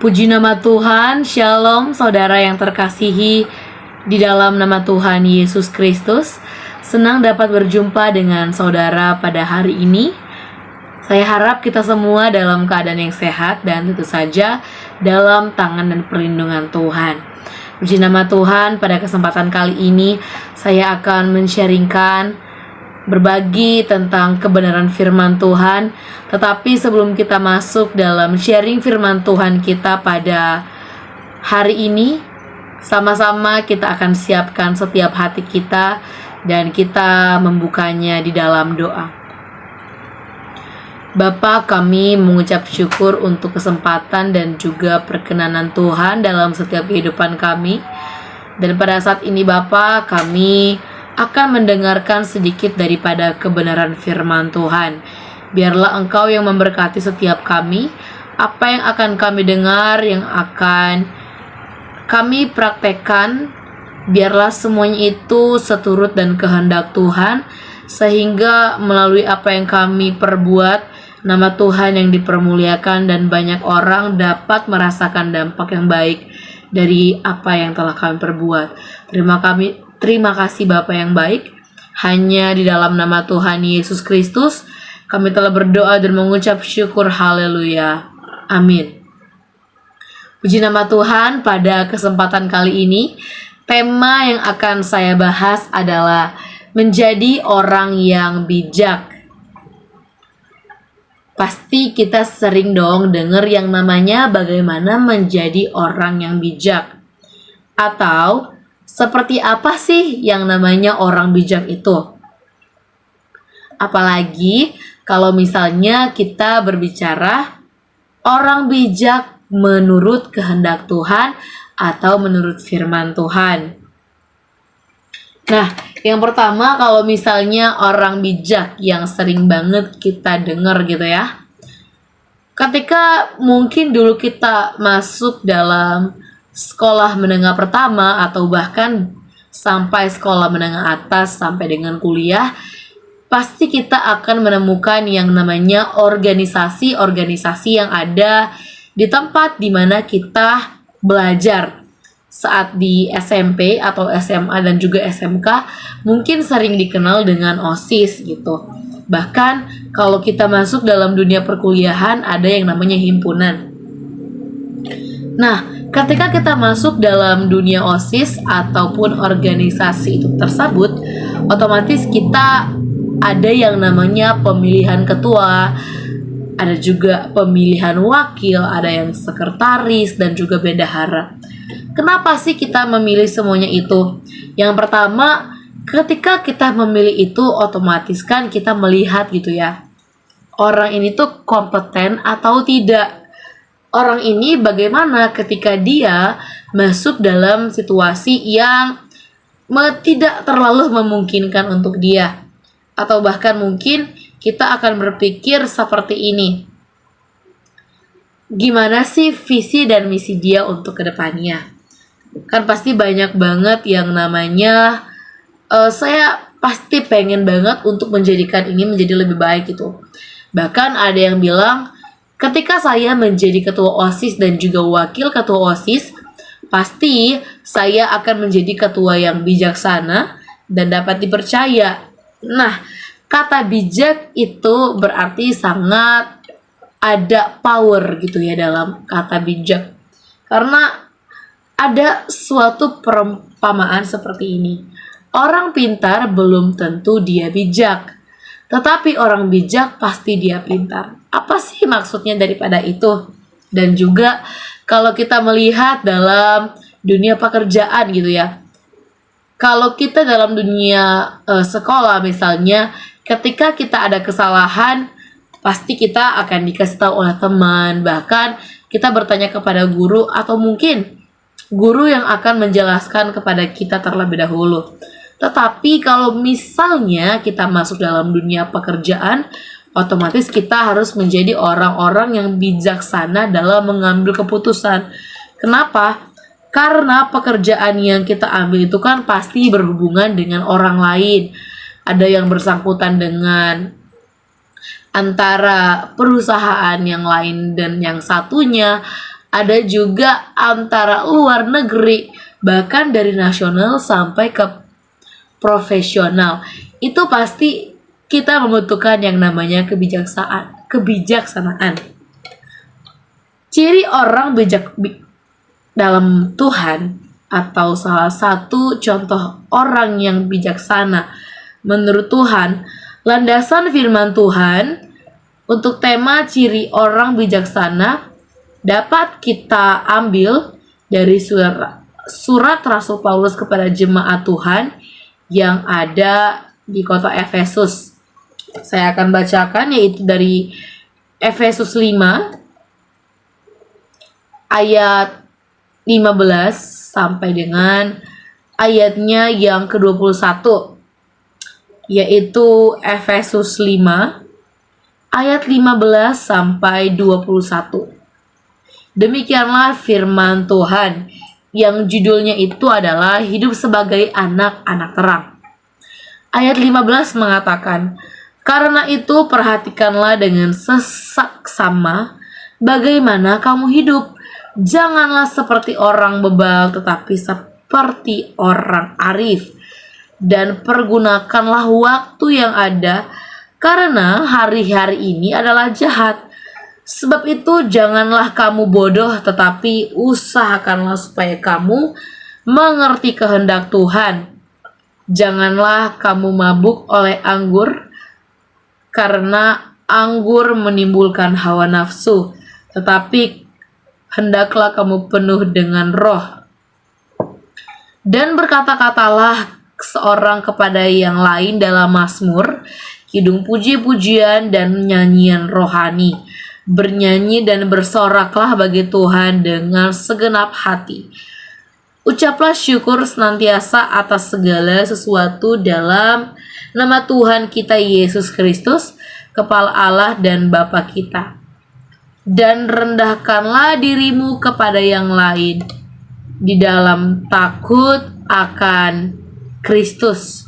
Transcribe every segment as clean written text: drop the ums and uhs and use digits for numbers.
Puji nama Tuhan, Shalom saudara yang terkasihi di dalam nama Tuhan Yesus Kristus. Senang dapat berjumpa dengan saudara pada hari ini. Saya harap kita semua dalam keadaan yang sehat dan tentu saja dalam tangan dan perlindungan Tuhan. Puji nama Tuhan, pada kesempatan kali ini saya akan men-sharingkan berbagi tentang kebenaran firman Tuhan. Tetapi sebelum kita masuk dalam sharing firman Tuhan kita pada hari ini, sama-sama kita akan siapkan setiap hati kita dan kita membukanya di dalam doa. Bapa, kami mengucap syukur untuk kesempatan dan juga perkenanan Tuhan dalam setiap kehidupan kami. Dan pada saat ini Bapa, kami akan mendengarkan sedikit daripada kebenaran firman Tuhan. Biarlah Engkau yang memberkati setiap kami. Apa yang akan kami dengar, yang akan kami praktekkan, biarlah semuanya itu seturut dan kehendak Tuhan, sehingga melalui apa yang kami perbuat, nama Tuhan yang dipermuliakan dan banyak orang dapat merasakan dampak yang baik dari apa yang telah kami perbuat. Terima kasih Bapa yang baik. Hanya di dalam nama Tuhan Yesus Kristus kami telah berdoa dan mengucap syukur. Haleluya. Amin. Puji nama Tuhan, pada kesempatan kali ini tema yang akan saya bahas adalah menjadi orang yang bijak. Pasti kita sering dong dengar yang namanya bagaimana menjadi orang yang bijak. Atau seperti apa sih yang namanya orang bijak itu? Apalagi kalau misalnya kita berbicara orang bijak menurut kehendak Tuhan atau menurut firman Tuhan. Nah, yang pertama kalau misalnya orang bijak yang sering banget kita dengar gitu ya. Ketika mungkin dulu kita masuk dalam sekolah menengah pertama atau bahkan sampai sekolah menengah atas sampai dengan kuliah, pasti kita akan menemukan yang namanya organisasi-organisasi yang ada di tempat di mana kita belajar. Saat di SMP atau SMA dan juga SMK mungkin sering dikenal dengan OSIS gitu. Bahkan kalau kita masuk dalam dunia perkuliahan ada yang namanya himpunan. Nah, ketika kita masuk dalam dunia OSIS ataupun organisasi itu tersebut, otomatis kita ada yang namanya pemilihan ketua, ada juga pemilihan wakil, ada yang sekretaris dan juga bendahara. Kenapa sih kita memilih semuanya itu? Yang pertama, ketika kita memilih itu otomatis kan kita melihat gitu ya, orang ini tuh kompeten atau tidak. Orang ini bagaimana ketika dia masuk dalam situasi yang tidak terlalu memungkinkan untuk dia. Atau bahkan mungkin kita akan berpikir seperti ini. Gimana sih visi dan misi dia untuk kedepannya? Kan pasti banyak banget yang namanya saya pasti pengen banget untuk menjadikan ini menjadi lebih baik gitu. Bahkan ada yang bilang, ketika saya menjadi ketua OSIS dan juga wakil ketua OSIS, pasti saya akan menjadi ketua yang bijaksana dan dapat dipercaya. Nah, kata bijak itu berarti sangat ada power gitu ya dalam kata bijak. Karena ada suatu perumpamaan seperti ini. Orang pintar belum tentu dia bijak, tetapi orang bijak pasti dia pintar. Apa sih maksudnya daripada itu? Dan juga kalau kita melihat dalam dunia pekerjaan gitu ya. Kalau kita dalam dunia sekolah misalnya, ketika kita ada kesalahan, pasti kita akan dikasih tahu oleh teman, bahkan kita bertanya kepada guru atau mungkin guru yang akan menjelaskan kepada kita terlebih dahulu. Tetapi kalau misalnya kita masuk dalam dunia pekerjaan, otomatis kita harus menjadi orang-orang yang bijaksana dalam mengambil keputusan. Kenapa? Karena pekerjaan yang kita ambil itu kan pasti berhubungan dengan orang lain. Ada yang bersangkutan dengan antara perusahaan yang lain dan yang satunya, ada juga antara luar negeri, bahkan dari nasional sampai ke profesional. Itu pasti kita membutuhkan yang namanya kebijaksanaan. Ciri orang dalam Tuhan, atau salah satu contoh orang yang bijaksana menurut Tuhan, landasan firman Tuhan untuk tema ciri orang bijaksana dapat kita ambil dari surat Rasul Paulus kepada jemaat Tuhan yang ada di kota Efesus. Saya akan bacakan, yaitu dari Efesus 5 ayat 15 sampai dengan ayatnya yang ke-21, yaitu Efesus 5 ayat 15 sampai 21. Demikianlah firman Tuhan yang judulnya itu adalah hidup sebagai anak-anak terang. Ayat 15 mengatakan, "Karena itu perhatikanlah dengan seksama bagaimana kamu hidup. Janganlah seperti orang bebal, tetapi seperti orang arif. Dan pergunakanlah waktu yang ada, karena hari-hari ini adalah jahat. Sebab itu janganlah kamu bodoh, tetapi usahakanlah supaya kamu mengerti kehendak Tuhan. Janganlah kamu mabuk oleh anggur, karena anggur menimbulkan hawa nafsu, tetapi hendaklah kamu penuh dengan Roh. Dan berkata-katalah seorang kepada yang lain dalam mazmur, kidung puji-pujian dan nyanyian rohani. Bernyanyi dan bersoraklah bagi Tuhan dengan segenap hati. Ucaplah syukur senantiasa atas segala sesuatu dalam nama Tuhan kita Yesus Kristus, Kepala Allah dan Bapa kita. Dan rendahkanlah dirimu kepada yang lain di dalam takut akan Kristus."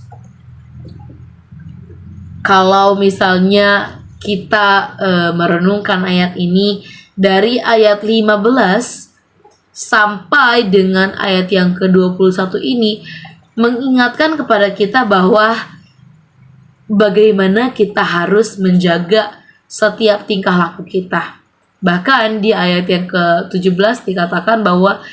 Kalau misalnya kita merenungkan ayat ini dari ayat 15 sampai dengan ayat yang ke-21 ini, mengingatkan kepada kita bahwa bagaimana kita harus menjaga setiap tingkah laku kita. Bahkan di ayat yang ke-17 dikatakan bahwa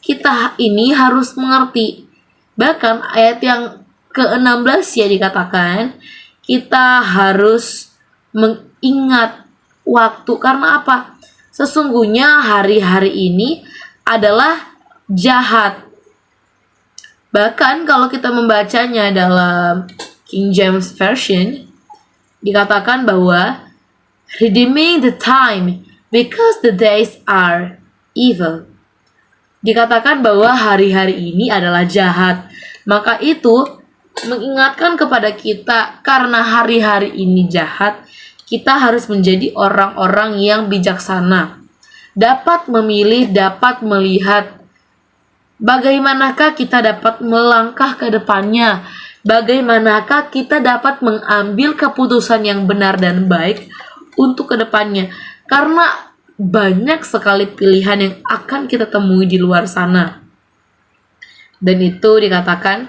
kita ini harus mengerti. Bahkan ayat yang ke-16 ya dikatakan kita harus mengingat waktu. Karena apa? Sesungguhnya hari-hari ini adalah jahat. Bahkan kalau kita membacanya dalam King James Version, dikatakan bahwa redeeming the time because the days are evil. Dikatakan bahwa hari-hari ini adalah jahat. Maka itu mengingatkan kepada kita, karena hari-hari ini jahat, kita harus menjadi orang-orang yang bijaksana. Dapat memilih, dapat melihat bagaimanakah kita dapat melangkah ke depannya. Bagaimanakah kita dapat mengambil keputusan yang benar dan baik untuk ke depannya. Karena banyak sekali pilihan yang akan kita temui di luar sana. Dan itu dikatakan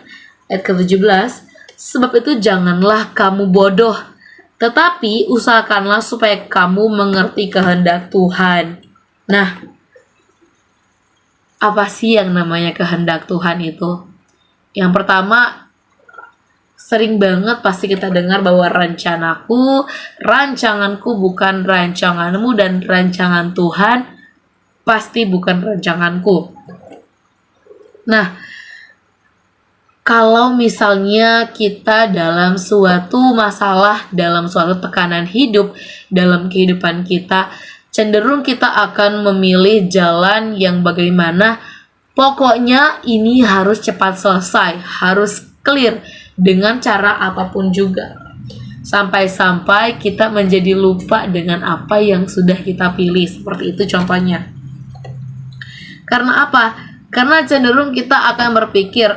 ayat ke-17, "Sebab itu janganlah kamu bodoh, tetapi usahakanlah supaya kamu mengerti kehendak Tuhan." Nah, apa sih yang namanya kehendak Tuhan itu? Yang pertama, sering banget pasti kita dengar bahwa rancanganku bukan rancanganmu, dan rancangan Tuhan pasti bukan rancanganku. Nah, kalau misalnya kita dalam suatu masalah, dalam suatu tekanan hidup, dalam kehidupan kita, cenderung kita akan memilih jalan yang bagaimana pokoknya ini harus cepat selesai, harus clear dengan cara apapun juga. Sampai-sampai kita menjadi lupa dengan apa yang sudah kita pilih. Seperti itu contohnya. Karena apa? Karena cenderung kita akan berpikir,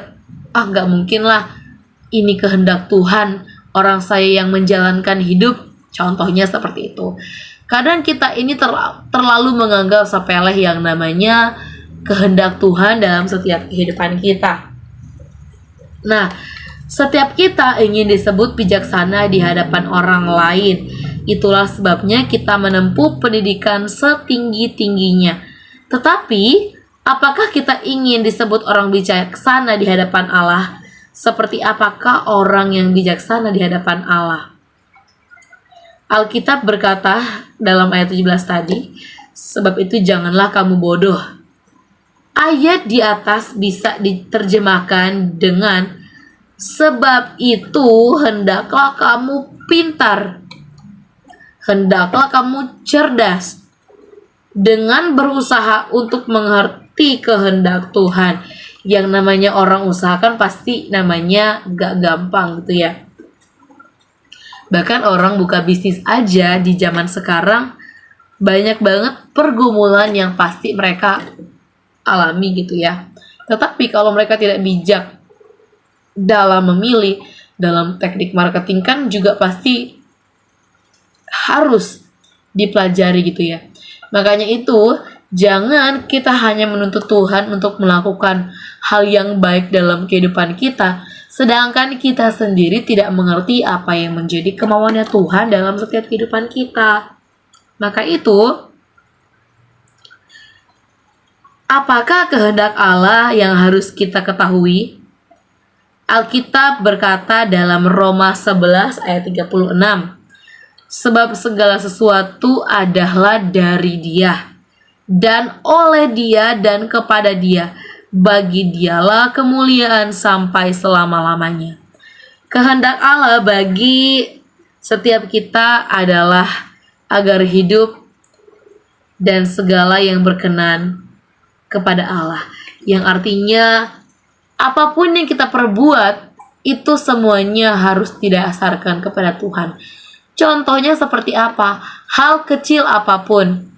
gak mungkin lah ini kehendak Tuhan, orang saya yang menjalankan hidup. Contohnya seperti itu. Kadang kita ini terlalu menganggap sepele yang namanya kehendak Tuhan dalam setiap kehidupan kita. Nah, setiap kita ingin disebut bijaksana di hadapan orang lain. Itulah sebabnya kita menempuh pendidikan setinggi-tingginya. Tetapi, apakah kita ingin disebut orang bijaksana di hadapan Allah? Seperti apakah orang yang bijaksana di hadapan Allah? Alkitab berkata dalam ayat 17 tadi, sebab itu janganlah kamu bodoh. Ayat di atas bisa diterjemahkan dengan sebab itu hendaklah kamu pintar, hendaklah kamu cerdas, dengan berusaha untuk mengerti kehendak Tuhan. Yang namanya orang usaha kan pasti namanya gak gampang gitu ya. Bahkan orang buka bisnis aja di zaman sekarang banyak banget pergumulan yang pasti mereka alami gitu ya. Tetapi kalau mereka tidak bijak dalam memilih, dalam teknik marketing kan juga pasti harus dipelajari gitu ya. Makanya itu jangan kita hanya menuntut Tuhan untuk melakukan hal yang baik dalam kehidupan kita, sedangkan kita sendiri tidak mengerti apa yang menjadi kemauannya Tuhan dalam setiap kehidupan kita. Maka itu, apakah kehendak Allah yang harus kita ketahui? Alkitab berkata dalam Roma 11 ayat 36, sebab segala sesuatu adalah dari Dia, dan oleh Dia dan kepada Dia. Bagi Dialah kemuliaan sampai selama-lamanya. Kehendak Allah bagi setiap kita adalah agar hidup dan segala yang berkenan kepada Allah. Yang artinya apapun yang kita perbuat itu semuanya harus didasarkan kepada Tuhan. Contohnya seperti apa? Hal kecil apapun.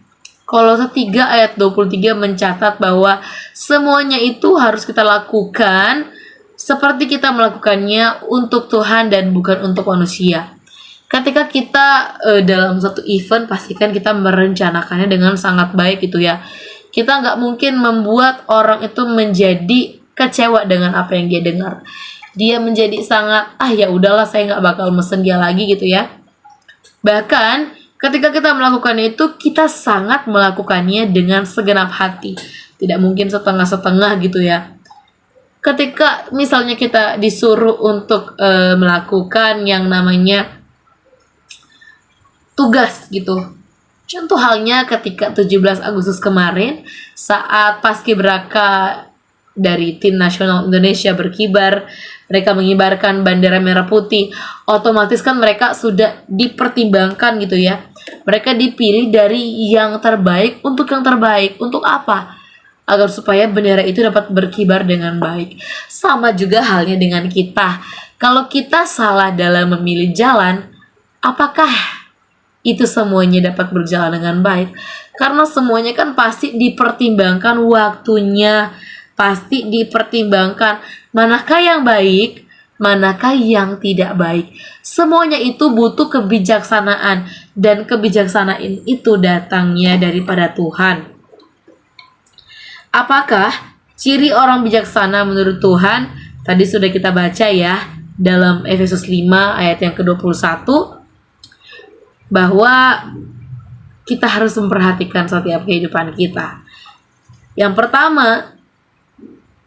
Kolose 3 ayat 23 mencatat bahwa semuanya itu harus kita lakukan seperti kita melakukannya untuk Tuhan dan bukan untuk manusia. Ketika kita dalam satu event, pastikan kita merencanakannya dengan sangat baik gitu ya. Kita nggak mungkin membuat orang itu menjadi kecewa dengan apa yang dia dengar. Dia menjadi sangat, ya udahlah saya nggak bakal mesen dia lagi gitu ya. Bahkan ketika kita melakukan itu, kita sangat melakukannya dengan segenap hati. Tidak mungkin setengah-setengah gitu ya. Ketika misalnya kita disuruh untuk melakukan yang namanya tugas gitu. Contoh halnya ketika 17 Agustus kemarin, saat Paskibraka dari tim nasional Indonesia berkibar, mereka mengibarkan bendera merah putih, otomatis kan mereka sudah dipertimbangkan gitu ya. Mereka dipilih dari yang terbaik untuk yang terbaik. Untuk apa? Agar supaya bendera itu dapat berkibar dengan baik. Sama juga halnya dengan kita. Kalau kita salah dalam memilih jalan, apakah itu semuanya dapat berjalan dengan baik? Karena semuanya kan pasti dipertimbangkan waktunya, pasti dipertimbangkan manakah yang baik, manakah yang tidak baik. Semuanya itu butuh kebijaksanaan, dan kebijaksanaan itu datangnya daripada Tuhan. Apakah ciri orang bijaksana menurut Tuhan? Tadi sudah kita baca ya dalam Efesus 5 ayat yang ke-21, bahwa kita harus memperhatikan setiap kehidupan kita. Yang pertama,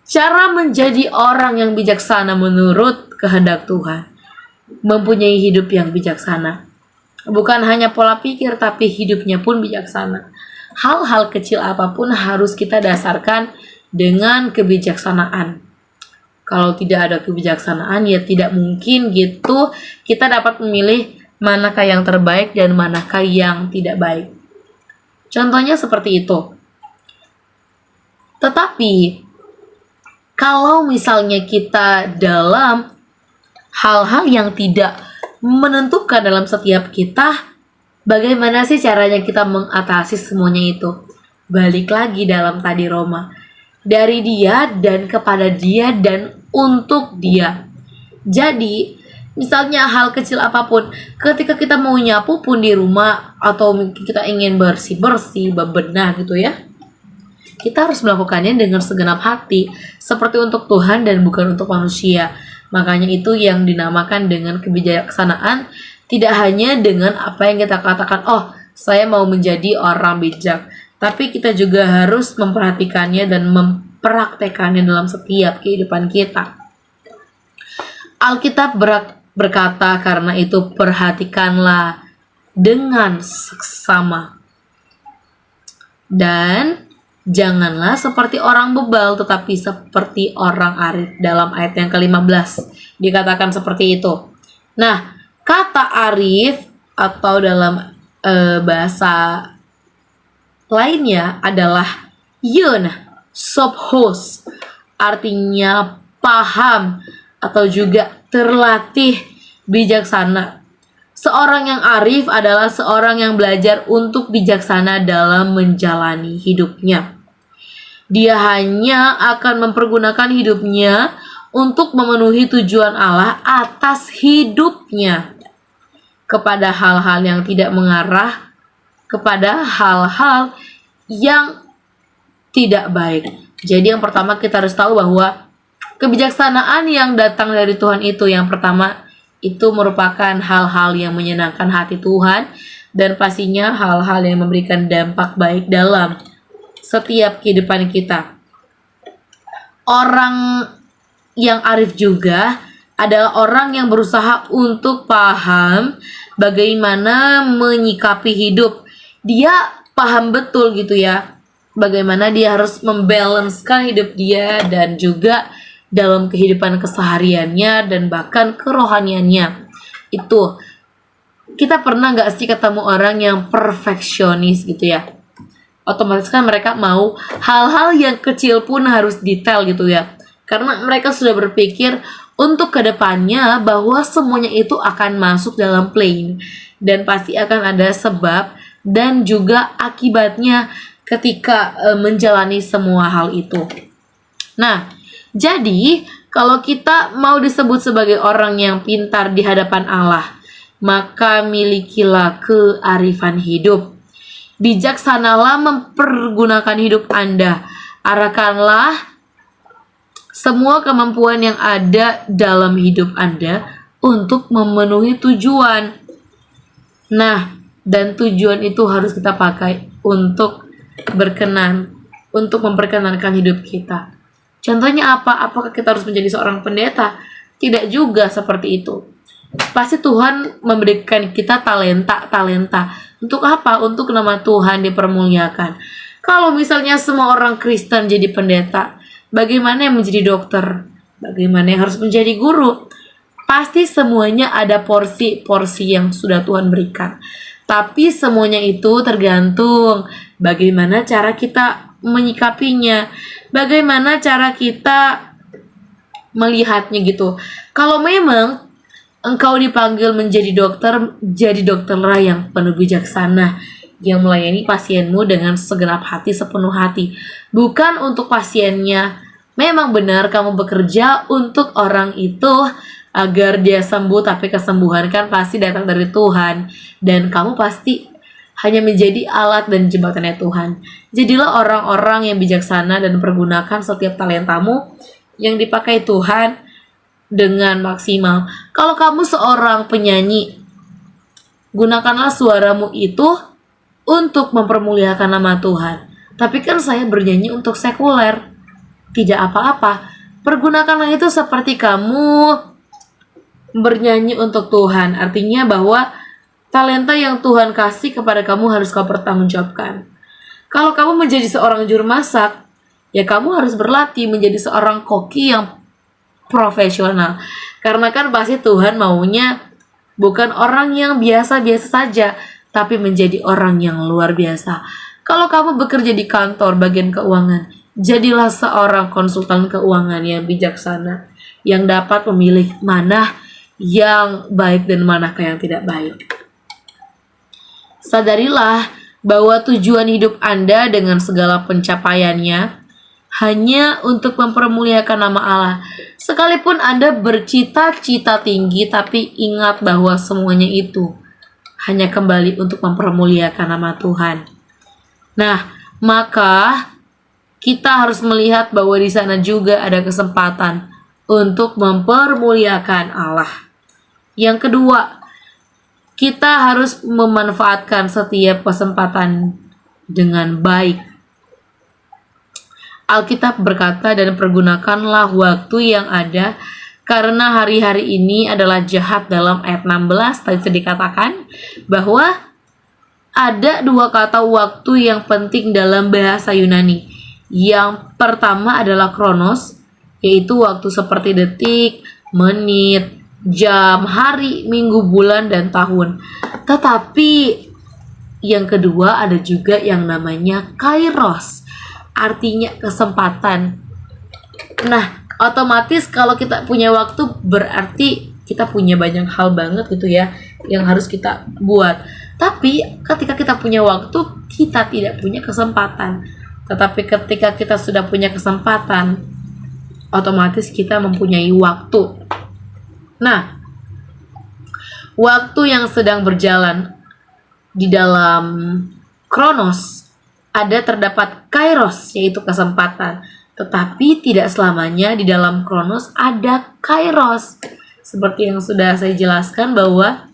cara menjadi orang yang bijaksana menurut kehendak Tuhan, mempunyai hidup yang bijaksana. Bukan hanya pola pikir, tapi hidupnya pun bijaksana. Hal-hal kecil apapun harus kita dasarkan dengan kebijaksanaan. Kalau tidak ada kebijaksanaan, ya tidak mungkin gitu kita dapat memilih manakah yang terbaik dan manakah yang tidak baik. Contohnya seperti itu. Tetapi kalau misalnya kita dalam hal-hal yang tidak menentukan dalam setiap kita, bagaimana sih caranya kita mengatasi semuanya itu? Balik lagi dalam tadi Roma. Dari Dia dan kepada Dia dan untuk Dia. Jadi, Misalnya hal kecil apapun, ketika kita mau nyapu pun di rumah atau mungkin kita ingin bersih-bersih, bebenah gitu ya. Kita harus melakukannya dengan segenap hati, seperti untuk Tuhan dan bukan untuk manusia. Makanya itu yang dinamakan dengan kebijaksanaan, tidak hanya dengan apa yang kita katakan, oh saya mau menjadi orang bijak, tapi kita juga harus memperhatikannya dan mempraktekannya dalam setiap kehidupan kita. Alkitab berkata, karena itu perhatikanlah dengan seksama. Dan janganlah seperti orang bebal, tetapi seperti orang arif. Dalam ayat yang ke-15 dikatakan seperti itu. Nah, kata arif atau dalam bahasa lainnya adalah yun, sophos, artinya paham atau juga terlatih, bijaksana. Seorang yang arif adalah seorang yang belajar untuk bijaksana dalam menjalani hidupnya. Dia hanya akan mempergunakan hidupnya untuk memenuhi tujuan Allah atas hidupnya, kepada hal-hal yang tidak mengarah kepada hal-hal yang tidak baik. Jadi yang pertama kita harus tahu bahwa kebijaksanaan yang datang dari Tuhan itu, yang pertama itu merupakan hal-hal yang menyenangkan hati Tuhan, dan pastinya hal-hal yang memberikan dampak baik dalam setiap kehidupan kita. Orang yang arif juga adalah orang yang berusaha untuk paham bagaimana menyikapi hidup. Dia paham betul gitu ya, bagaimana dia harus membalancekan hidup dia dan juga dalam kehidupan kesehariannya dan bahkan kerohaniannya. Itu kita pernah gak sih ketemu orang yang perfeksionis gitu ya? Otomatis kan mereka mau hal-hal yang kecil pun harus detail gitu ya, karena mereka sudah berpikir untuk kedepannya bahwa semuanya itu akan masuk dalam plan, dan pasti akan ada sebab dan juga akibatnya ketika menjalani semua hal itu. Nah, jadi kalau kita mau disebut sebagai orang yang pintar di hadapan Allah, maka milikilah kearifan hidup. Bijaksanalah mempergunakan hidup Anda. Arahkanlah semua kemampuan yang ada dalam hidup Anda untuk memenuhi tujuan. Nah, dan tujuan itu harus kita pakai untuk untuk memperkenankan hidup kita. Contohnya apa? Apakah kita harus menjadi seorang pendeta? Tidak juga seperti itu. Pasti Tuhan memberikan kita talenta. Untuk apa? Untuk nama Tuhan dipermuliakan. Kalau misalnya semua orang Kristen jadi pendeta, bagaimana yang menjadi dokter? Bagaimana yang harus menjadi guru? Pasti semuanya ada porsi-porsi yang sudah Tuhan berikan. Tapi semuanya itu tergantung bagaimana cara kita menyikapinya, bagaimana cara kita melihatnya gitu. Kalau memang engkau dipanggil menjadi dokter, jadi dokterlah yang penuh bijaksana, yang melayani pasienmu dengan segenap hati, sepenuh hati, bukan untuk pasiennya. Memang benar kamu bekerja untuk orang itu agar dia sembuh, tapi kesembuhan kan pasti datang dari Tuhan, dan kamu pasti hanya menjadi alat dan jembatannya Tuhan. Jadilah orang-orang yang bijaksana dan pergunakan setiap talentamu yang dipakai Tuhan dengan maksimal. Kalau kamu seorang penyanyi, gunakanlah suaramu itu untuk mempermuliakan nama Tuhan. Tapi kan saya bernyanyi untuk sekuler, tidak apa-apa. Pergunakanlah itu seperti kamu bernyanyi untuk Tuhan. Artinya bahwa talenta yang Tuhan kasih kepada kamu harus kau pertanggungjawabkan. Kalau kamu menjadi seorang juru masak, ya kamu harus berlatih menjadi seorang koki yang profesional. Karena kan pasti Tuhan maunya bukan orang yang biasa-biasa saja, tapi menjadi orang yang luar biasa. Kalau kamu bekerja di kantor bagian keuangan, jadilah seorang konsultan keuangan yang bijaksana, yang dapat memilih mana yang baik dan manakah yang tidak baik. Sadarilah bahwa tujuan hidup Anda dengan segala pencapaiannya hanya untuk mempermuliakan nama Allah. Sekalipun Anda bercita-cita tinggi, tapi ingat bahwa semuanya itu hanya kembali untuk mempermuliakan nama Tuhan. Nah, maka kita harus melihat bahwa di sana juga ada kesempatan untuk mempermuliakan Allah. Yang kedua, kita harus memanfaatkan setiap kesempatan dengan baik. Alkitab berkata, dan pergunakanlah waktu yang ada, karena hari-hari ini adalah jahat. Dalam ayat 16 tadi sudah dikatakan bahwa ada dua kata waktu yang penting dalam bahasa Yunani. Yang pertama adalah kronos, yaitu waktu seperti detik, menit, jam, hari, minggu, bulan, dan tahun. Tetapi yang kedua ada juga yang namanya kairos, artinya kesempatan. Nah, otomatis kalau kita punya waktu berarti kita punya banyak hal banget gitu ya yang harus kita buat. Tapi ketika kita punya waktu, kita tidak punya kesempatan. Tetapi ketika kita sudah punya kesempatan, otomatis kita mempunyai waktu. Nah, waktu yang sedang berjalan di dalam kronos ada terdapat kairos, yaitu kesempatan. Tetapi tidak selamanya di dalam kronos ada kairos. Seperti yang sudah saya jelaskan bahwa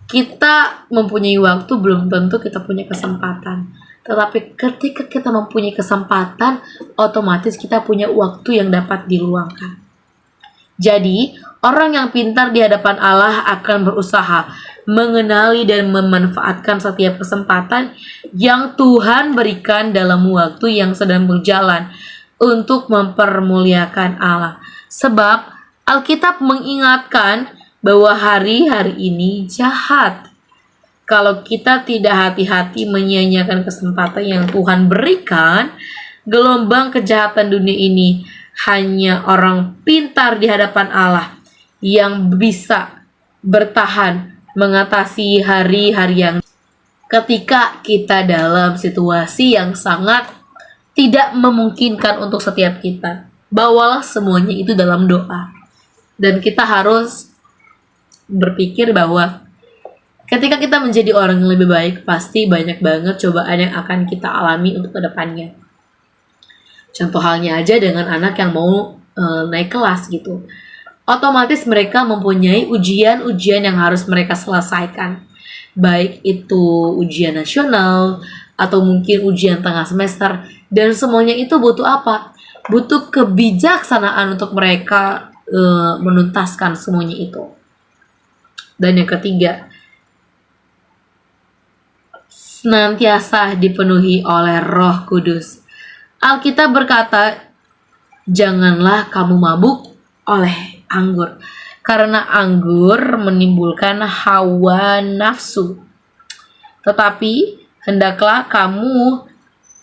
kita mempunyai waktu belum tentu kita punya kesempatan. Tetapi ketika kita mempunyai kesempatan, otomatis kita punya waktu yang dapat diluangkan. Jadi, orang yang pintar di hadapan Allah akan berusaha mengenali dan memanfaatkan setiap kesempatan yang Tuhan berikan dalam waktu yang sedang berjalan untuk mempermuliakan Allah. Sebab Alkitab mengingatkan bahwa hari-hari ini jahat. Kalau kita tidak hati-hati menyia-nyiakan kesempatan yang Tuhan berikan, gelombang kejahatan dunia ini hanya orang pintar di hadapan Allah yang bisa bertahan mengatasi hari-hari yang ketika kita dalam situasi yang sangat tidak memungkinkan untuk setiap kita. Bawalah semuanya itu dalam doa. Dan kita harus berpikir bahwa ketika kita menjadi orang yang lebih baik, pasti banyak banget cobaan yang akan kita alami untuk kedepannya. Contoh halnya aja dengan anak yang mau naik kelas gitu. Otomatis mereka mempunyai ujian-ujian yang harus mereka selesaikan. Baik itu ujian nasional atau mungkin ujian tengah semester. Dan semuanya itu butuh apa? Butuh kebijaksanaan untuk mereka menuntaskan semuanya itu. Dan yang ketiga, senantiasa dipenuhi oleh Roh Kudus. Alkitab berkata, janganlah kamu mabuk oleh anggur, karena anggur menimbulkan hawa nafsu. Tetapi hendaklah kamu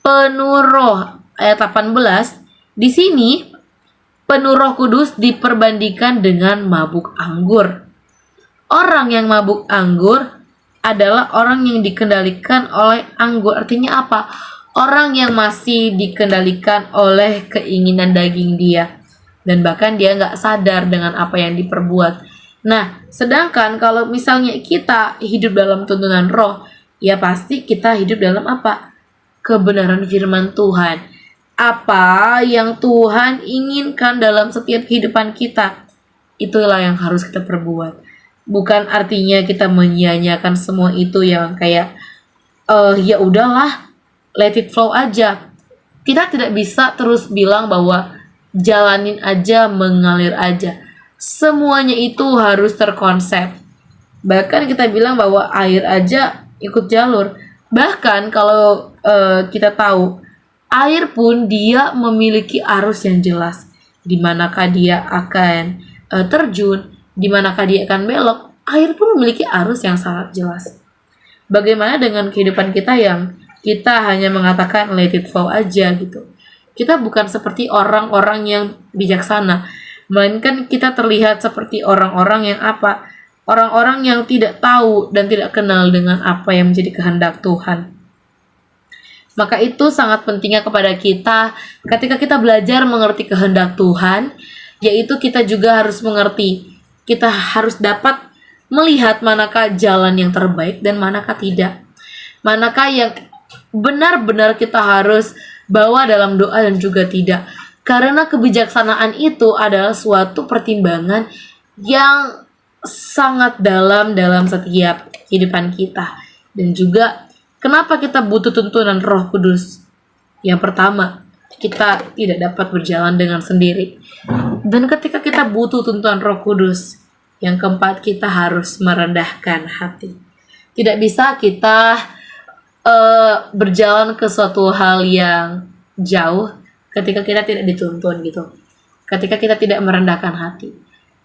penuh roh. Ayat 18, di sini penuh Roh Kudus diperbandingkan dengan mabuk anggur. Orang yang mabuk anggur adalah orang yang dikendalikan oleh anggur. Artinya apa? Orang yang masih dikendalikan oleh keinginan daging dia. Dan bahkan dia nggak sadar dengan apa yang diperbuat. Nah, sedangkan kalau misalnya kita hidup dalam tuntunan roh, ya pasti kita hidup dalam apa? Kebenaran firman Tuhan. Apa yang Tuhan inginkan dalam setiap kehidupan kita, itulah yang harus kita perbuat. Bukan artinya kita menyia-nyiakan semua itu yang kayak ya udahlah, let it flow aja. Kita tidak bisa terus bilang bahwa jalanin aja, mengalir aja. Semuanya itu harus terkonsep. Bahkan kita bilang bahwa air aja ikut jalur. Bahkan kalau kita tahu, air pun dia memiliki arus yang jelas. Di manakah dia akan terjun, di manakah dia akan belok. Air pun memiliki arus yang sangat jelas. Bagaimana dengan kehidupan kita yang kita hanya mengatakan let it flow aja gitu. Kita bukan seperti orang-orang yang bijaksana, melainkan kita terlihat seperti orang-orang yang apa? Orang-orang yang tidak tahu dan tidak kenal dengan apa yang menjadi kehendak Tuhan. Maka itu sangat pentingnya kepada kita ketika kita belajar mengerti kehendak Tuhan, yaitu kita juga harus mengerti, kita harus dapat melihat manakah jalan yang terbaik dan manakah tidak. Manakah yang benar-benar kita harus bawa dalam doa dan juga tidak. Karena kebijaksanaan itu adalah suatu pertimbangan yang sangat dalam setiap kehidupan kita. Dan juga kenapa kita butuh tuntunan Roh Kudus? Yang pertama, kita tidak dapat berjalan dengan sendiri. Dan ketika kita butuh tuntunan Roh Kudus, yang keempat, kita harus merendahkan hati. Tidak bisa kita berjalan ke suatu hal yang jauh ketika kita tidak dituntun gitu. Ketika kita tidak merendahkan hati.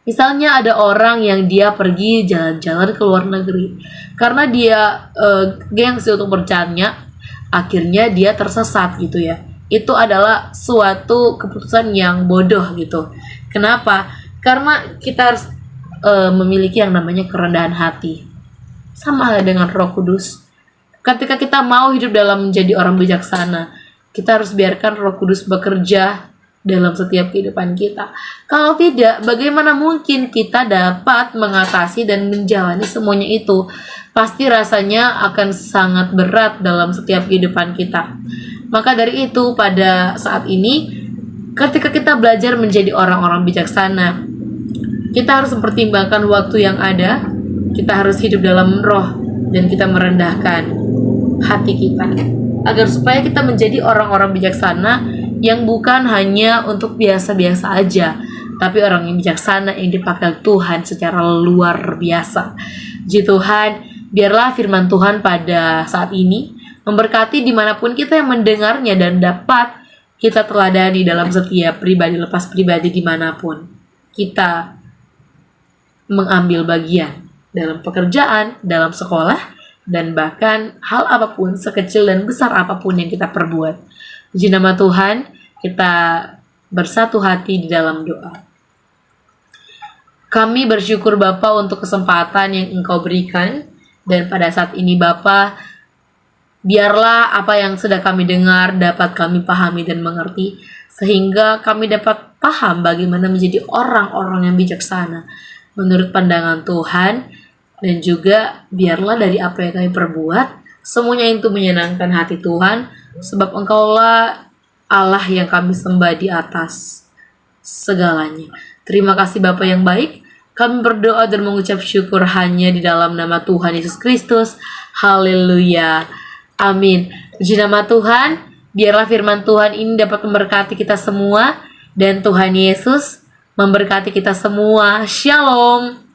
Misalnya ada orang yang dia pergi jalan-jalan ke luar negeri karena dia gengsi untuk bertanya, akhirnya dia tersesat gitu ya. Itu adalah suatu keputusan yang bodoh gitu. Kenapa? Karena kita harus memiliki yang namanya kerendahan hati. Sama halnya dengan Roh Kudus. Ketika kita mau hidup dalam menjadi orang bijaksana, kita harus biarkan Roh Kudus bekerja dalam setiap kehidupan kita. Kalau tidak, bagaimana mungkin kita dapat mengatasi dan menjalani semuanya itu? Pasti rasanya akan sangat berat dalam setiap kehidupan kita. Maka dari itu, pada saat ini, ketika kita belajar menjadi orang-orang bijaksana, kita harus mempertimbangkan waktu yang ada, kita harus hidup dalam roh, dan kita merendahkan hati kita. Agar supaya kita menjadi orang-orang bijaksana yang bukan hanya untuk biasa-biasa aja, tapi orang yang bijaksana yang dipakai Tuhan secara luar biasa. Ji Tuhan, biarlah firman Tuhan pada saat ini memberkati dimanapun kita yang mendengarnya dan dapat kita teladani dalam setiap pribadi lepas pribadi dimanapun kita mengambil bagian dalam pekerjaan, dalam sekolah, dan bahkan hal apapun, sekecil dan besar apapun yang kita perbuat. Puji nama Tuhan, kita bersatu hati di dalam doa. Kami bersyukur Bapa untuk kesempatan yang Engkau berikan, dan pada saat ini Bapa, biarlah apa yang sudah kami dengar dapat kami pahami dan mengerti, sehingga kami dapat paham bagaimana menjadi orang-orang yang bijaksana menurut pandangan Tuhan. Dan juga biarlah dari apa yang kami perbuat, semuanya itu menyenangkan hati Tuhan, sebab Engkaulah Allah yang kami sembah di atas segalanya. Terima kasih Bapa yang baik. Kami berdoa dan mengucap syukur hanya di dalam nama Tuhan Yesus Kristus. Haleluya. Amin. Puji nama Tuhan. Biarlah firman Tuhan ini dapat memberkati kita semua. Dan Tuhan Yesus memberkati kita semua. Shalom.